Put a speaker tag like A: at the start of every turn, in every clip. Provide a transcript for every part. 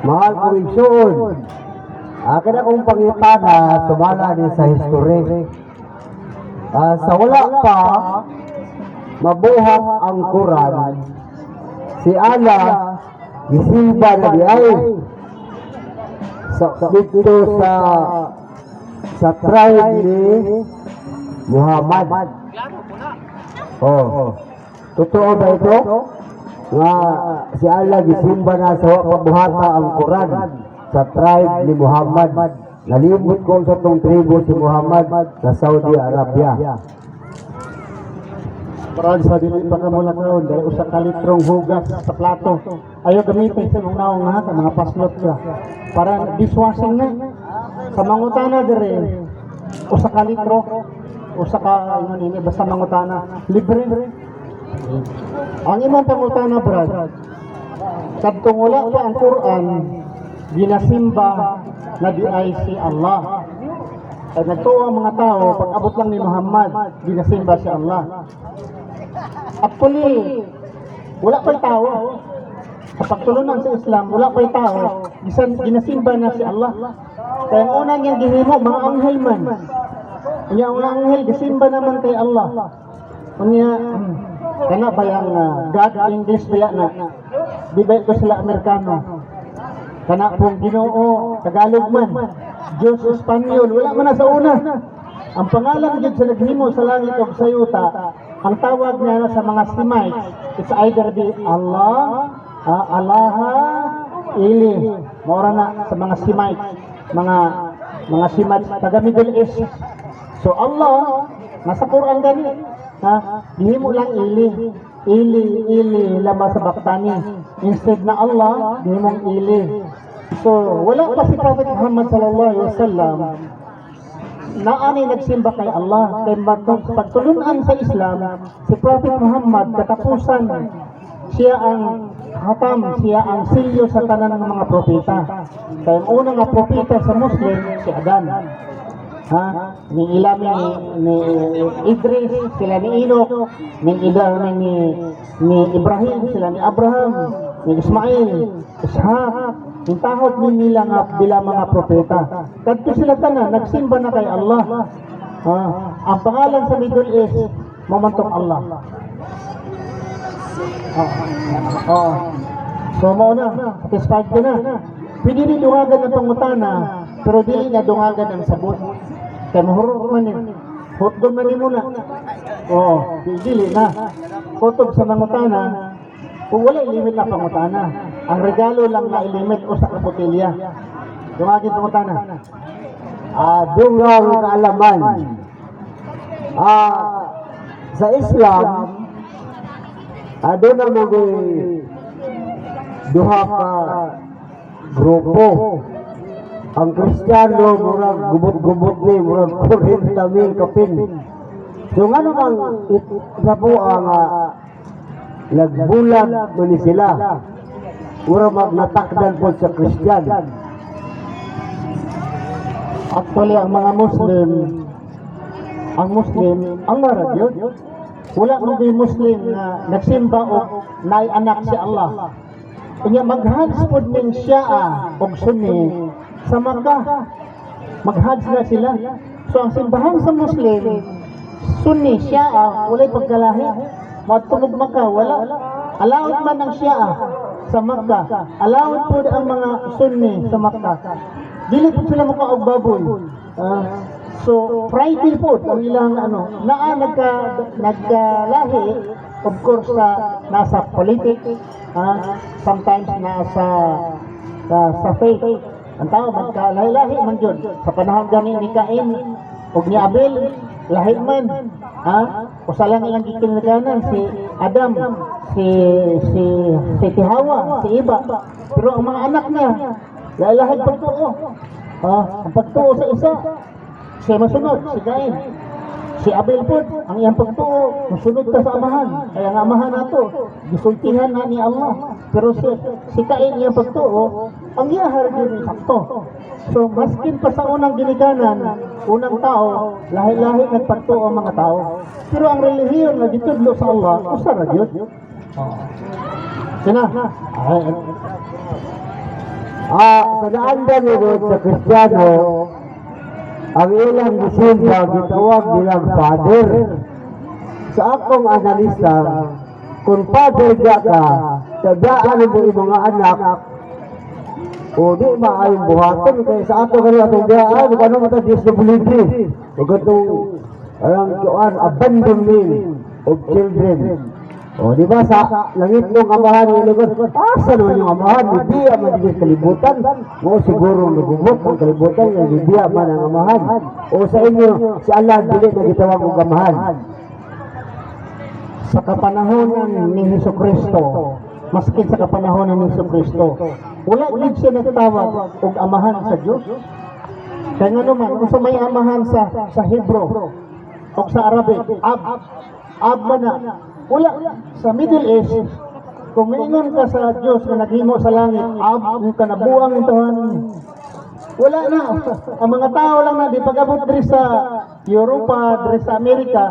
A: Mahal ko igsoon. Akin akong pangitana, sumala din sa history. Sa wala pa, mabuhat ang Quran. Si Allah, gisimba na di ay. Dito sa tribe ni Muhammad. Oh, totoo ba ito? Nga si Allah gisimba na sa pabuhata ang Quran sa tribe ni Muhammad. Nalimot ko sa tong tribo si Muhammad sa Saudi Arabia.
B: Parang sa dili pa ka mula karon dahil usa ka litrong hugas sa plato. Ayaw gamitin sa mga naong nga mga paslot ka. Para dishwashing na. Sa mangutana dire usa ka litro, usa ka ini basta mangutana libre. Ang imong pangutana brad. Kadtong wala pa ang Quran, ginasimba na di ay si Allah. Ay nagtuo ang mga tao, pag abot lang ni Muhammad, ginasimba si Allah. Actually, wala pa'y tao. Sa pagtulunan sa Islam, wala pa'y tao, ginasimba na si Allah. Kaya ang unang niyang gihimo, mga anghel man. Kaya ang unang anghel, gisimba naman kay Allah. Kanya, kana ba yung God English ba na? Di ba ito sila Amerikano? Kana pong Ginoo, Tagalog man, Diyos Espanyol, wala man na sa una. Ang pangalan dyan sa naghimo sa langit o sa yuta, ang tawag niya sa mga Semites, it's either be Allah, Allaha, Ili. Maura na sa mga Semites, mga Semites, taga Middle East. So Allah, nasa Quran gani, gihimo lang Ili, lama sa Baktani. Instead na Allah, gihimong Ili. So, wala pa si Prophet Muhammad sallallahu alaihi wasallam na ani nagsimba kay Allah. Kaya pagtulunan sa Islam, si Prophet Muhammad katapusan, siya ang hatam, siya ang silyo sa tanan ng mga propeta. Kaya ang unang nga propeta sa Muslim, si Adan. Ni Ilam ni Idris, sila ni Enoch, ni Ibrahim, sila ni Abraham, ni Ismail, Ishaq, yung tahot nila nga bila mga propeta. Kadto sila tanan, nagsimba na kay Allah. Ang pangalan sa Middle East, mamantong Allah. So mo na, satisfied ka na. Pwede rin dungagan ng pangutana, pero dili na dungagan ang sabot. Kaya mahurot man eh. Hotdog man muna. Dili na. Kutob sa mangutana, kung wala ilimit na pangutana. Ang regalo lang na ilimit o sa kaputilya. Dumagin pangutana.
A: Dungang kaalaman. Sa Islam, doon na mga duha ka grupo. Ang Kristiyano, murag gubot-gubot ni, murag 40,000 kapin. So nga naman, isa po ang nagbulag muli sila. Murag magnatakdan po sa Kristiyan.
B: Actually, ang mga Muslim, ang marad yun. Wala mong di Muslim na nagsimba o naianak si Allah. Kanya mag-hajj po ng Shia o Sunni sa Makkah. Mag-hajj na sila. So ang simbahan sa Muslim, Sunni, Shia, wala'y pagkalahi. Matulog Makkah, wala. Allowed man ang Shia sa Makkah. Allowed po ang mga Sunni sa Makkah. Dili po sila makaog baboy. So, Friday po, ang ilang nagkalahi, of course, nasa politics, sometimes nasa faith. Ang tao, magkalahi-lahi man yun. Sa panahon gani ni Cain, o ni Abel, lahi man. O sa lang ilang gikinaganan, si Adam, si Hawa, si Eva. Pero ang mga anak niya, lahi pagtuo. Ang pagtuo sa isa, siya masunod, si Cain. Si Abel po, ang iyang pagtuo, masunod ka sa amahan. Kaya nga amahan nato, gisultihan na ni Allah. Pero si Cain iyang pagtuo, ang iyahar din sakto. So, maskin pa sa unang ginikanan, unang tao, lahi-lahi nagpagtuo ang mga tao. Pero ang relihiyon na ditudlo sa Allah, usara yun. Sina?
A: sa naanda ni Lord sa Kristiyano, ang ilang gisimba gitawag nilang Father. Sa akong analisa, kung Father ka, tagaan mo yung mga anak, o di maayong buhaton, kaya sa ato ganun atong biyaan, kung ano mata disability, o gatong, abandonment of children. O, di ba sa langit ng amahan ng lugar, asa naman yung amahan, bibiya man din kalibutan, mo siguro nagubot ang kalibutan, yung bibiya man ang amahan. O sa inyo, si Allah, dili na gitawag ng amahan.
B: Sa kapanahonan ni Jesucristo, maski sa kapanahonan ni Jesucristo, wala din siya nagtawag og amahan sa Diyos. Kaya nga naman, kung sa may amahan sa Hebro o sa Arabic, ab man na. Wala. Sa Middle East, kung maingon ka sa Diyos na naghimo sa langit, yung kanabuang itohan, wala na. Ang mga tao lang na, di pag-abot diri sa Europa, diri sa Amerika,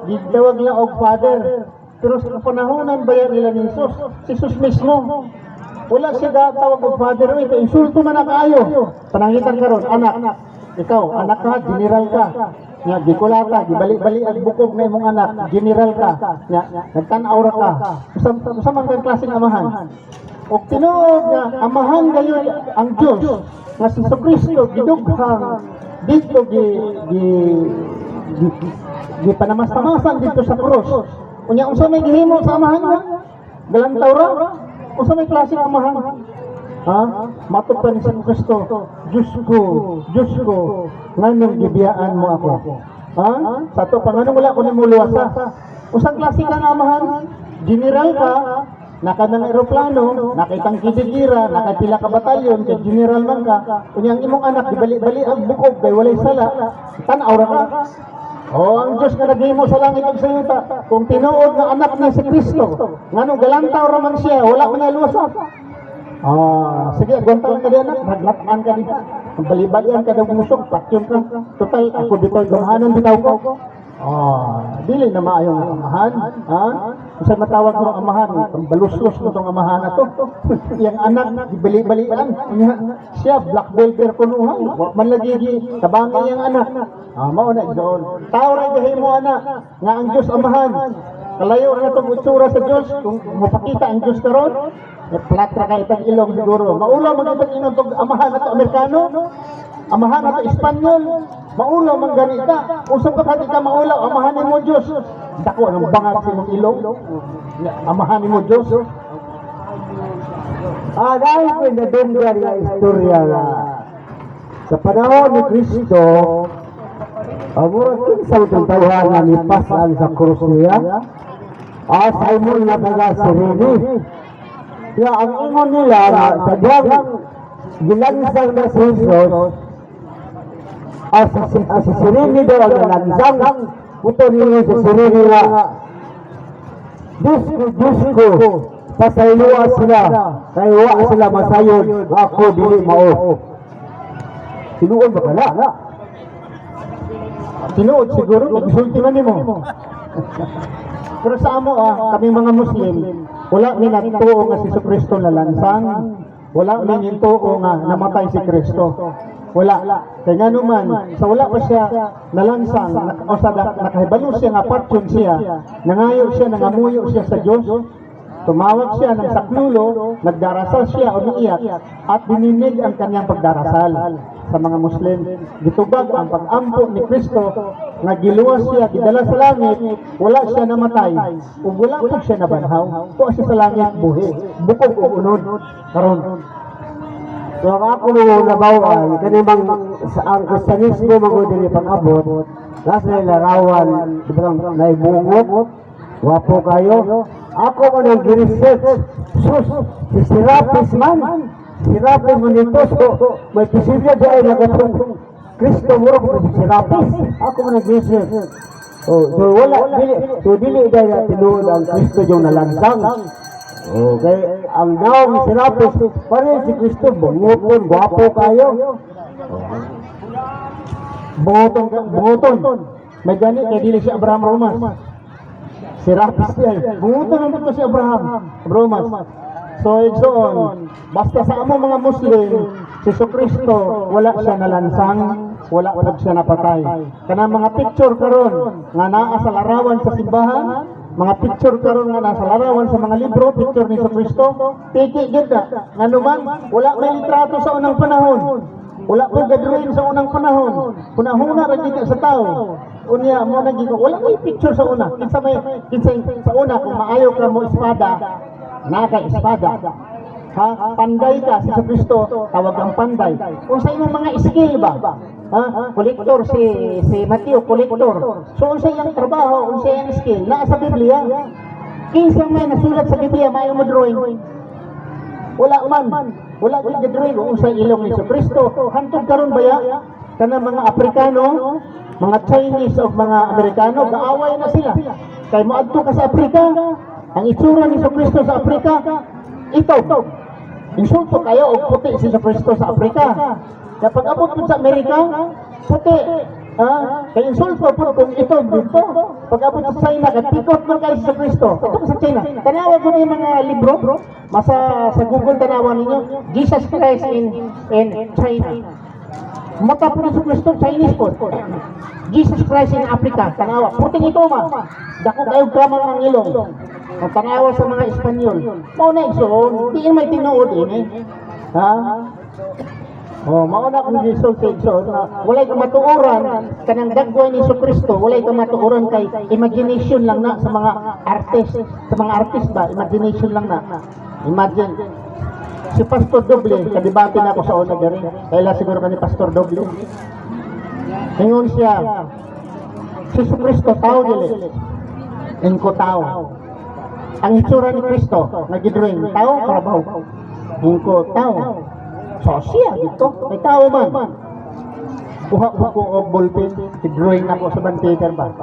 B: gitawag niya og Father. Pero sa panahonan bayan nila ni Jesus, si Jesus mismo, wala siya tawag og Father. Ito, insulto man na kaayo. Panangitan ka ron, anak. Ikaw, anak ka, general ka. Nga, gikulata, gibalik-balik ang bukog na imong anak, general ka. Nga, nagtanaw ra ka. Usa man kang klaseng amahan. O tinuod nga, amahan gayon ang Diyos, nga si Jesucristo, gidughang dito, gipanamas-tamasan dito sa krus. Unya, unsa may gihimo sa amahan nga? Galantaw ra? Unsa may klaseng amahan? Ha? Matud pa ni San Cristo, Diyos ko, nganong gibiyaan mo ako. Ha? Sa to, panganong wala ko ni mo luwasa. Usang klase ka nga amahan, general ka, naka ng aeroplano, nakitang kidigira, nakapila ka batalyon, kay general man ka, kunyang imong anak, dibali-bali ang bukog, kay walay sala, tanaw ra ka. Ang Diyos nga naghimo sa langit ug sa yuta, kung tinuod nga anak ni si Kristo, nganong galantaw ra man siya, wala man na luwasa. Sige, gantawan ka din, naglataan ka din. Bali-balian ka daw musok, pakyong ka. Total, ako dito, gumahanan bitaw ko. Dili na maayong amahan. Kasi matawag mo ang amahan, balus-lus mo itong amahan na to. Yung anak, bali-balian. Siya, black belt pero kunuhan. Manlagigi, tabangi yung anak. Mauna, doon. Tao rin gahin mo, anak. Nga ang Diyos amahan. Kalayo na itong utsura sa Diyos. Kung mapakita ang Diyos karon, platra ka itang ilong siguro. Maulaw man itong inong amahan na ito Amerikano, amahan na ito Espanyol, maulaw man ganita. Usap ka pati ka maulaw, amahan mo Diyos. Dako, anong bangag sa imong ilong? Amahan mo Diyos.
A: Dahil ko nadunggan nga istorya na sa panahon ni Kristo, murag kinsa itong tawhan ni Pasan sa krus niya, Simon na taga Sirini. Kaya ang ingon nila na sa diyang gilansang na si Jesus, si Sirini daw ang nalansang, puto niyo si Sirini na, Diyos ko, pasayuwa sila, kaya sila masayod, ako dili mao. Sinuod ba kala?
B: Sinuod siguro, nagsulti man mo. Pero sa amo, kami mga Muslim, wala ni natuo nga si Kristo na lansang, wala ni tuo nga namatay si Kristo. Wala. Kaya nga naman, sa wala pa siya nalansang, o sa nakahibalo siya nga fortune siya, nangayo siya, nangamuyo siya sa Diyos, tumawag siya ng saklulo, nagdarasal siya o niiyak, at dininig ang kanyang pagdarasal sa mga Muslim. Gitubag ang pag-ampo ni Kristo, nga giluwas siya, gidala sa langit, wala siya namatay, o wala po siya nabanhaw, o siya sa langit buhi, bukog o unod, karon.
A: So ako nung nabawal, kanimang ang Kristiyanismo magudili pang-abot, nasa larawan, diba naibungot, wapo kayo. Ako mo nang giresearch, si Serapis man, Serapis man ito, so may posibilya dahil nagatong Kristo muro ko si Serapis. Ako mo nang giresearch. So wala, dili dahil tinuod ang Kristo yung nalansang. Okay, ang naong ni Serapis, pareho si Kristo, bunguton, gwapo kayo.
B: Bunguton. May gani, kaya dili si Abraham Romas. Serapis siya. Bunguton ang dito si Abraham Romas. So, igsoon, basta sa among mga Muslim, Si Kristo wala siya nalansang, wala pud siya napatay. Kanang mga picture karon nga naa sa larawan sa simbahan, mga picture karon nga nasa larawan sa mga libro, picture ni Kristo, piki gyud na. Ngano man, wala may litrato sa unang panahon. Wala ko gadruin sa unang panahon. Kunahuna ra gyud sa tao. Unya mo naging wala may picture sa una. Kinsa sa una kung maayo ka mo espada, naka espada. Ha, panday ka si Kristo, tawag ang panday. Unsa imong mga skill ba? Ha, kolektor si Mateo, kolektor. So unsa iyang trabaho, unsa iyang skill naa sa Biblia. Kinsa may nasulat sa Biblia maayo mo drawing. Wala man. Wala gyud drawing unsa ilong ni Kristo. Hantod karon baya kanang mga Afrikano, mga Chinese o mga Amerikano gaaway na sila. Kay moadto ka sa Afrika, ang itsura ni Kristo sa Afrika, ito. Insulto kayo og puti si Kristo sa Afrika. Kapag abot po sa Amerika, puti. Kaya insulto po kung ito dito. Pag abot sa China, katikot man kayo si Kristo. Ito sa China. Tanawa ko yung mga libro. Sa Google tanawa ninyo. Jesus Christ in China. Mata po si Kristo, Chinese po. Jesus Christ in Africa. Tanawa. Puting ito ma. Dako kayo gramang ng ilong. Ang tanawa sa mga Espanyol. Mauna igsoon, di may tinuod ini. Ha? Mauna kung igsoon, walay ka matuoran, kanang dagway ni Kristo, walay ka matuoran kay imagination lang na sa mga artist, sa mga artist ba, imagination lang na. Imagine. Si Pastor Doble, kadibati na ako sa una diri. Kaya siguro ka ni Pastor Doble. Ngayon siya, si Kristo, tao dili. Engko tao. Ang itsura ni Kristo, nagidrawing, tao, karabaw. Engko tao. So siya dito, may tao man. Kuha ko og ballpen, i-drawing ako sa banditer ba.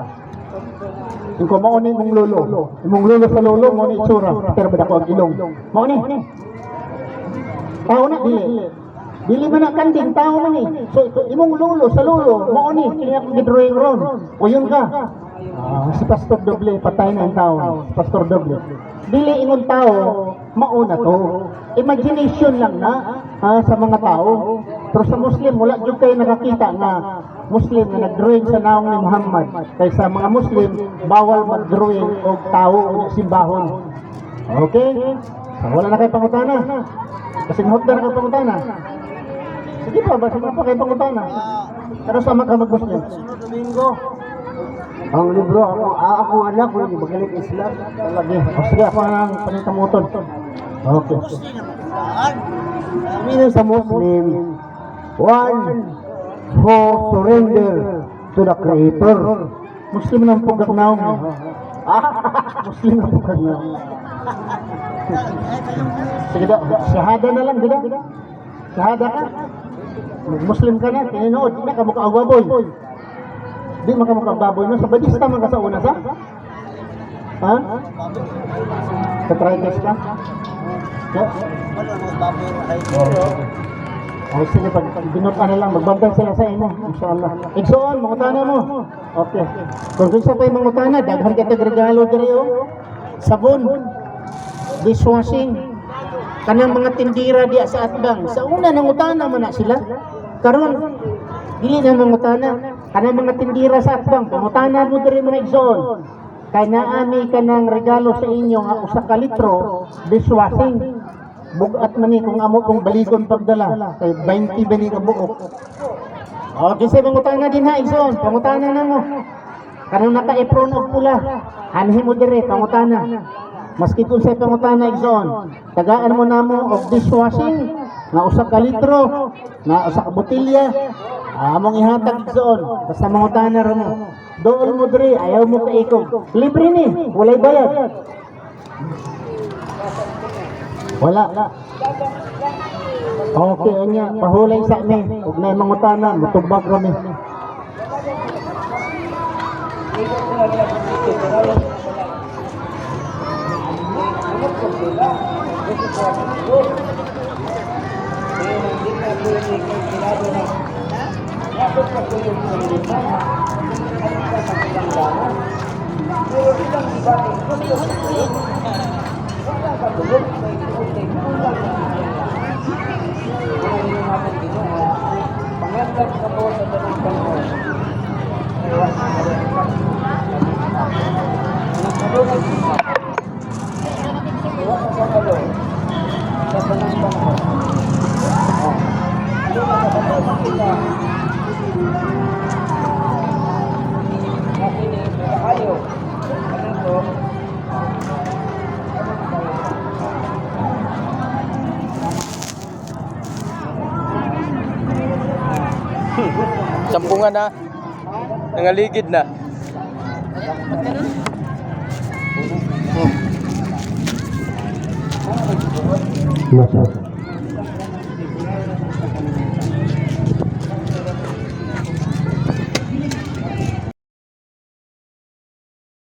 B: Engko mao ni mong lolo. Imong lolo sa lolo mo ni itsura, pero ba ako ang ilong. Mao ni. Tao na dili. Dili man na kanding tao man ni. So imong lolo sa lolo, mao ni kini ako gidrawing ron. Uyon ka. Si Pastor Doble patay na ang tao. Si Pastor Doble. Dili ingon tao, mauna to. Imagination lang na sa mga tao. Pero sa Muslim wala jud kay nakakita na Muslim na nagdrawing sa naong ni Muhammad. Kay sa mga Muslim bawal magdrawing og tao o simbahon. Okay? So, wala na kay pangutana. Kasi hotdog na pangutana. Sige pa, basta pa kay pangutana. Pero sama ka mag-Muslim. Domingo.
A: Ang libro, akong anak, kung magaling Islam.
B: Lagi. Sige, ako ang panitamuton. Okay.
A: Sabi sa Muslim, one who surrender to the Creator.
B: Muslim ng pugaknaw. Muslim ng pugaknaw. Sige daw, shahada na lang, diba? Shahada ka. Muslim ka na, tininood, di na ka mukha baboy. Di makamukha baboy mo, sa badista man ka sa una sa? Ha? Sa try test ka? Yeah. Oh, sige, pag binot ka na lang, magbantay sila sa imo, inshallah. Igsoon, mangutana mo. Okay. Kung gusto pa yung mangutana, daghan ka regalo diri o. Sabon, dishwashing, kanang mga tindira diya sa atbang. Sa una, nangutana man na sila. Karon, dili na mangutana. Kanang mga tindira sa atbang, pangutana mo diri mga igsoon. Kaya naami ka ng regalo sa inyo nga usa ka litro dishwashing. Bugat man ni kung amo kong baligon pagdala. Kay 20 ba ni ka buok. Okay, sa pangutana din ha, igsoon. Pangutana na mo. Kanang naka-apron og pula. Anhin mo dire, pangutana. Maski kung sa pangutana, igsoon. Tagaan mo na mo og dishwashing. Na usa ka litro. Na usa ka botilya. Among ihatag igsoon. Basta mangutana ra mo. Dool mo diri, ayaw mo kaikog. Libre ni, walay bayad. Wala. Okay, anya, pahulay sa amin. Huwag na mangutana, matubag kami. Pero
C: Sampungan na. Nangaligid na.
A: Masya.